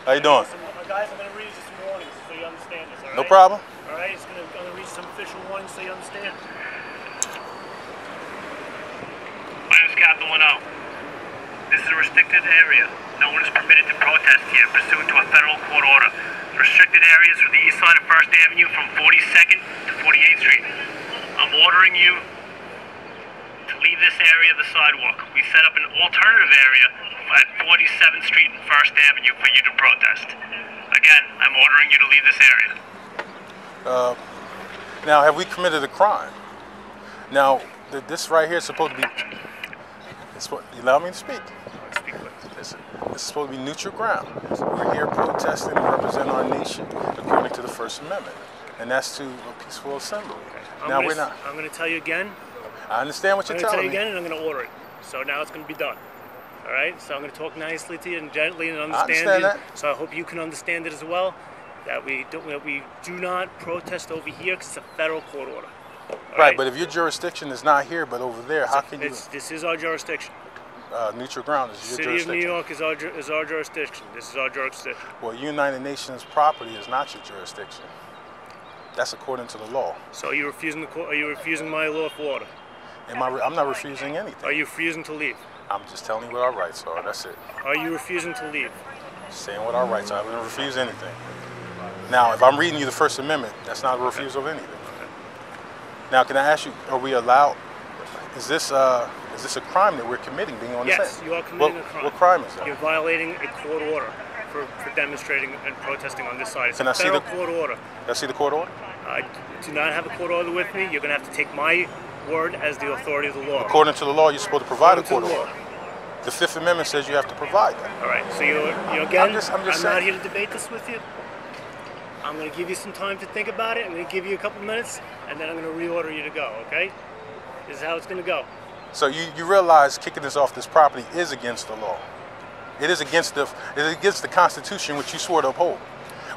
How you doing? Guys, I'm going to read you some warnings so you understand this, all right? No problem. All right, I'm going to read some official warnings so you understand. My name is Captain Leno. This is a restricted area. No one is permitted to protest here pursuant to a federal court order. The restricted areas from the east side of 1st Avenue from 42nd to 48th Street. I'm ordering you to leave this area of the sidewalk. We set up an alternative area at 47th Street and 1st Avenue for you to protest. Again, I'm ordering you to leave this area. Now, have we committed a crime? Now, this right here is supposed to be... You allow me to speak? This is supposed to be neutral ground. We're here protesting and representing our nation according to the First Amendment, and that's to a peaceful assembly. Okay. Now, we're not... I'm going to tell you again. I understand what you're telling me. I'm going to tell you again, and I'm going to order it. So now it's going to be done. All right? So I'm going to talk nicely to you and gently and understand you. So I hope you can understand it as well, that we do not protest over here because it's a federal court order. Right, but if your jurisdiction is not here but over there, how can you... This is our jurisdiction. Neutral ground is your jurisdiction. City of New York is our jurisdiction. This is our jurisdiction. Well, United Nations property is not your jurisdiction. That's according to the law. So are you refusing my lawful order? I'm not refusing anything. Are you refusing to leave? I'm just telling you what our rights are. That's it. Are you refusing to leave? Saying what our rights are. I wouldn't refuse anything. Now, if I'm reading you the First Amendment, that's not a refusal of anything. Now, can I ask you, are we allowed? Is this a crime that we're committing, being on the Yes, set? you are committing a crime. What crime is that? You're violating a court order for demonstrating and protesting on this side. It's Can a I see the court order? Can I see the court order? I do not have a court order with me. You're going to have to take my word as the authority of the law. According to the law, you're supposed to provide a court According to order. The Fifth Amendment says you have to provide that. All right. So you're again. I'm not here to debate this with you. I'm going to give you some time to think about it. I'm going to give you a couple minutes, and then I'm going to reorder you to go. Okay? This is how it's going to go. So you realize kicking us off this property is against the law. It is against the Constitution, which you swore to uphold.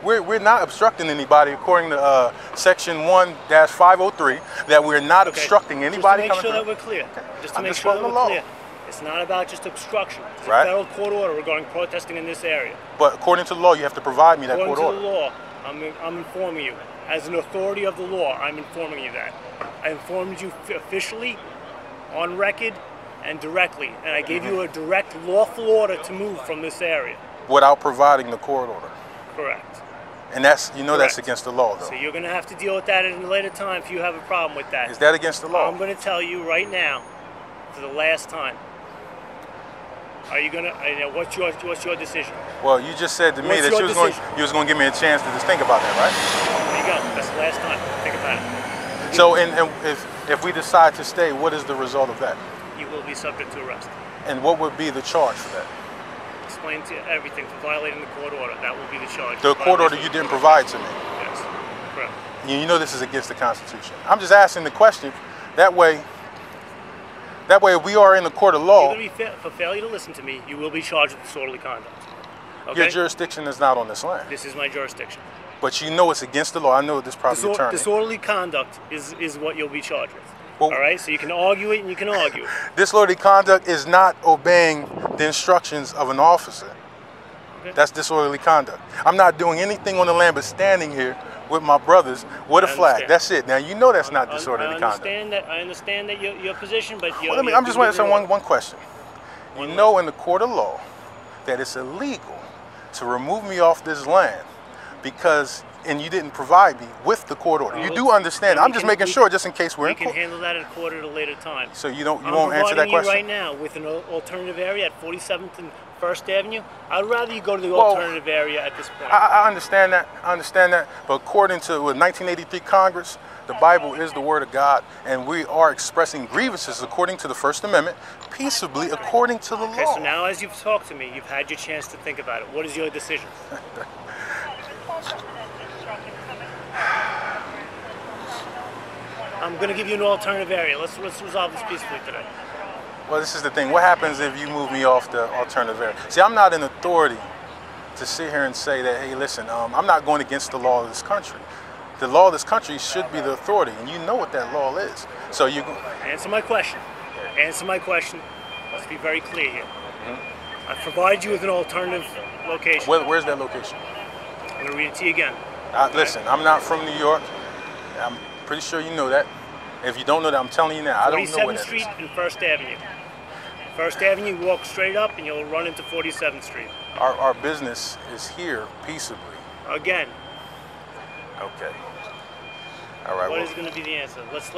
We're not obstructing anybody according to Section 1-503. That we're not obstructing anybody. Just to make sure that we're clear. Okay. Just to make sure that we're clear. It's not about just obstruction. It's a federal court order regarding protesting in this area. But according to the law, you have to provide me that court order. According to the law, I'm informing you. As an authority of the law, I'm informing you that. I informed you officially, on record, and directly. And I gave you a direct lawful order to move from this area. Without providing the court order. Correct. And that's, that's against the law, though. So you're going to have to deal with that at a later time if you have a problem with that. Is that against the law? I'm going to tell you right now, for the last time. Are you gonna? What's your decision? Well, you just said to me that you was going to give me a chance to just think about that, right? There you go. That's the last time. Think about it. So, and if we decide to stay, what is the result of that? You will be subject to arrest. And what would be the charge for that? Explain to you everything for violating the court order. That will be the charge. The court order you didn't provide to me. Yes, correct. You know this is against the Constitution. I'm just asking the question. That way, if we are in the court of law, for failure to listen to me, you will be charged with disorderly conduct. Okay? Your jurisdiction is not on this land. This is my jurisdiction. But you know it's against the law. I know this property attorney. Disorderly conduct is what you'll be charged with. Well, all right, so you can argue it and you can argue it. Disorderly conduct is not obeying the instructions of an officer. Okay. That's disorderly conduct. I'm not doing anything on the land but standing here with my brothers with a flag. That's it. Now you know that's not disorderly conduct. I understand that your position, but I'm just want to say one question. You know in the court of law that it's illegal to remove me off this land because you didn't provide me with the court order. You do understand. I'm just making sure, just in case we're in court. We can handle that at a court at a later time. So you won't answer that question? I'm providing you right now with an alternative area at 47th and 1st Avenue. I'd rather you go to the alternative area at this point. I understand that. I understand that. But according to 1983 Congress, the Bible is the Word of God, and we are expressing grievances according to the First Amendment, peaceably according to the law. Okay, so now as you've talked to me, you've had your chance to think about it. What is your decision? I'm going to give you an alternative area. Let's resolve this peacefully today. Well, this is the thing. What happens if you move me off the alternative area? See, I'm not an authority to sit here and say that, hey, listen, I'm not going against the law of this country. The law of this country should be the authority, and you know what that law is. So you answer my question. Answer my question. Let's be very clear here. I provide you with an alternative location. Where's that location? I'm going to read it to you again. Listen, I'm not from New York. I'm pretty sure you know that. If you don't know that, I'm telling you now. I don't know where 47th that Street is. and 1st Avenue. 1st Avenue, walk straight up and you'll run into 47th Street. Our business is here peaceably. Again. Okay. All right. What is going to be the answer? Let's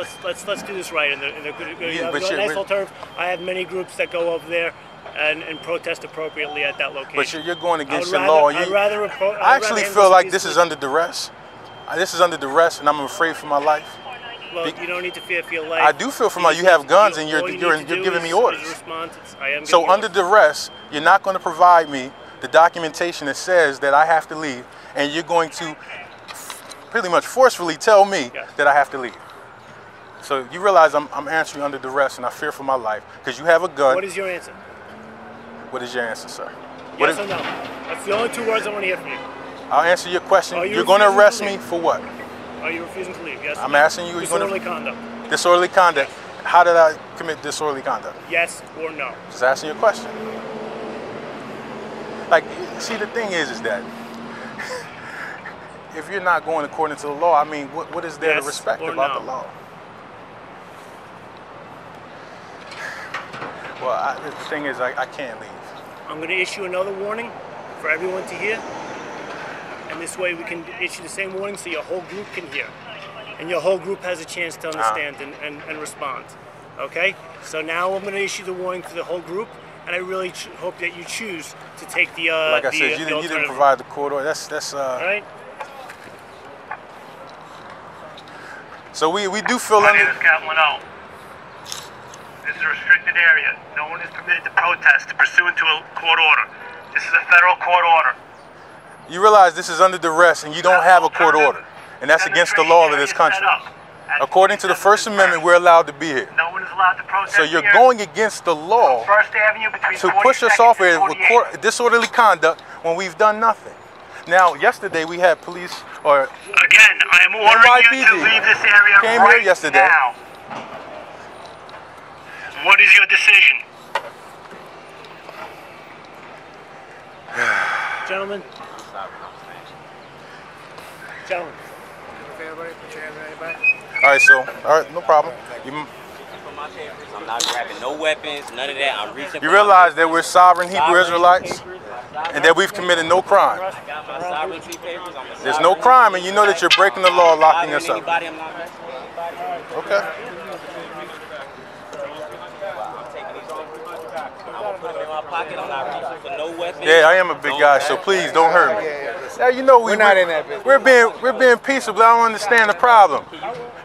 do this right. And you Yeah, have but a nice you're- alternative. I have many groups that go over there and protest appropriately at that location. But you're going against I your law. I actually feel like this is under duress. This is under duress, and I'm afraid for my life. Well, you don't need to fear for your life. I do feel for my. You have guns, and you're all you need to do giving me is orders. respond to, I am So giving under orders. duress, you're not going to provide me the documentation that says that I have to leave, and you're going to pretty much forcefully tell me Yes. that I have to leave. So you realize I'm answering under duress, and I fear for my life because you have a gun. What is your answer? What is your answer, sir? Yes or no? That's the only two words I want to hear from you. I'll answer your question. Are you You're going to refusing to arrest me leave? for what? Are you refusing to leave? Yes or I'm no? asking you, are you gonna- Disorderly conduct. Disorderly conduct. How did I commit disorderly conduct? Yes or no? Just asking you a question. Like, see, the thing is that if you're not going according to the law, I mean, what is there Yes to respect or about no? the law? Well, the thing is, I can't leave. I'm going to issue another warning for everyone to hear. And this way we can issue the same warning so your whole group can hear. And your whole group has a chance to understand and respond. Okay? So now I'm going to issue the warning to the whole group. And I really hope that you choose to take the Like I said, you didn't alternative. provide the court order. That's All right? So we do feel My name under. is Captain O. This is a restricted area. No one is permitted to protest pursuant to a court order. This is a federal court order. You realize this is under duress, and you don't have a court order, and that's against the law of this country. According to the First Amendment, we're allowed to be here. No one is allowed to protest. So you're here. going against the law First Avenue between to push us 42nd off here and with 48th. disorderly conduct when we've done nothing. Now, yesterday we had police, or Again, I am ordering you to NYPD leave this area came right here yesterday. now. What is your decision? Gentlemen. Gentlemen. all right, so, all right, no problem. I'm not grabbing no weapons, none of that. I'm reaching. You realize that we're sovereign Hebrew Israelites, and that we've committed no crime. I got my sovereignty papers. I'm a There's no crime, and you know that you're breaking the law, locking us up. Anybody, I'm not arresting anybody. Okay. I'm taking these papers. I'm gonna put them in my pocket. I'm not reaching for no weapons. Yeah, I am a big guy, so please don't hurt me. Now you know we're not in that business. We're being peaceable. I don't understand the problem.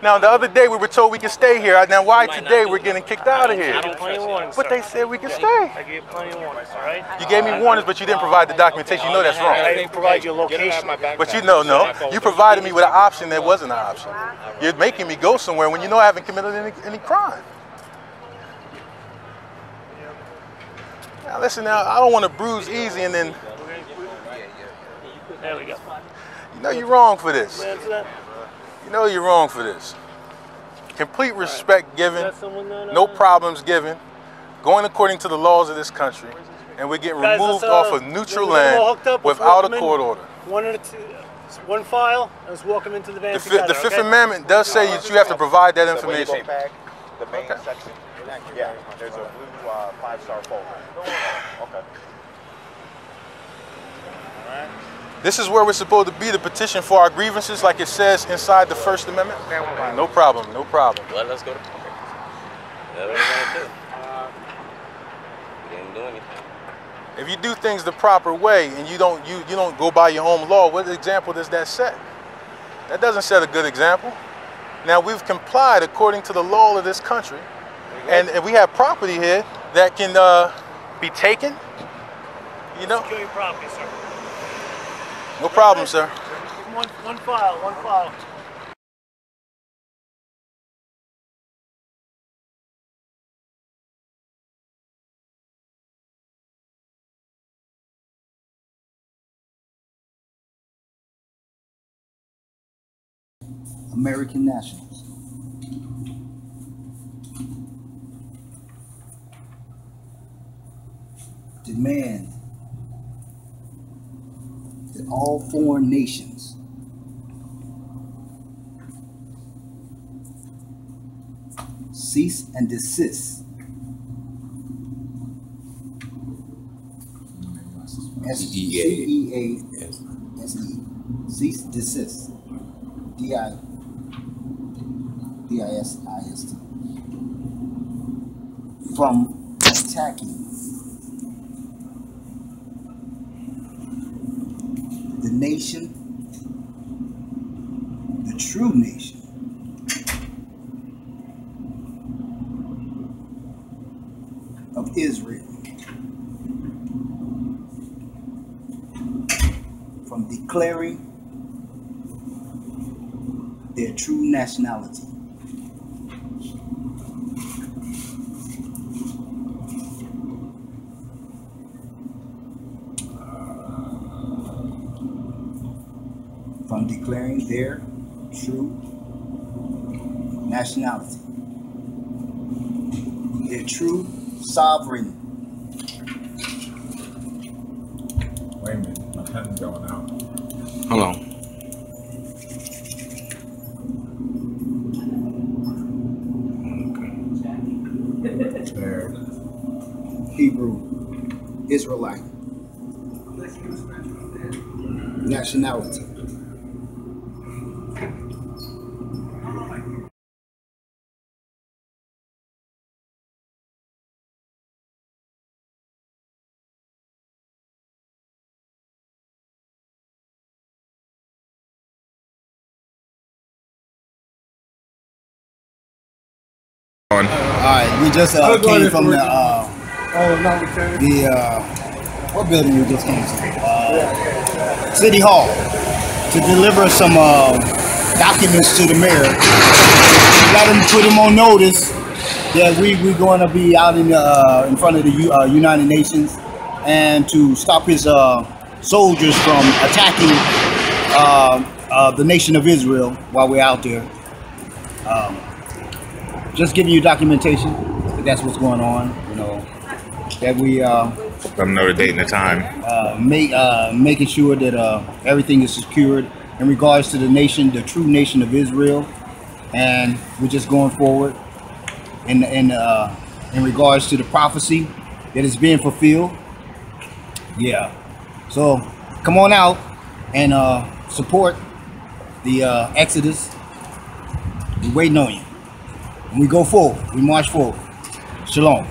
Now the other day we were told we can stay here. Now why today we're getting kicked out of here? I gave plenty of warnings, But sir. they said we can stay. I gave plenty of warnings, all right? You gave me warnings, but you didn't provide the documentation. You know that's I wrong. didn't provide you a location. But you know, no. You provided me with an option that wasn't an option. You're making me go somewhere when you know I haven't committed any crime. Now listen, now I don't want to bruise easy and then There we go. you know you're wrong for this. Answer that. You know you're wrong for this. Complete respect given, Got someone that, no problems given, going according to the laws of this country, and we're getting Guys, removed let's, off of neutral we'll get them all land hooked up, let's without walk a them court in. order. One file, and let's walk them into the van The together, Fifth okay? Amendment does say that you have to provide that information. The main section. Yeah, there's a blue 5-star folder. Okay. This is where we're supposed to be to petition for our grievances, like it says inside the First Amendment. No problem, no problem. Well, let's go to. Okay. That's what we're gonna do. We didn't do anything. If you do things the proper way and you don't go by your own law, what example does that set? That doesn't set a good example. Now we've complied according to the law of this country, and we have property here that can be taken. You know, Secure your property, sir. no problem, sir. One file, one file. American nationals. demand that all foreign nations cease and desist CEASE, cease, desist, DISIST, from attacking the nation, the true nation, of Israel, from declaring their true nationality. From declaring their true nationality, their true sovereign. Wait a minute, my pen's going out. Hold on. There. Hebrew, Israelite, nationality. Alright, we just came from the what building we just came to? City Hall to deliver some documents to the mayor. Let him put him on notice that we're going to be out in front of the United Nations, and to stop his soldiers from attacking the nation of Israel while we're out there. Just giving you documentation that that's what's going on, you know, that we Let them know the date and the time. making sure that everything is secured in regards to the nation, the true nation of Israel, and we're just going forward in regards to the prophecy that is being fulfilled. Yeah, so come on out and support the Exodus. We're waiting on you. We go forward. We march forward. Shalom.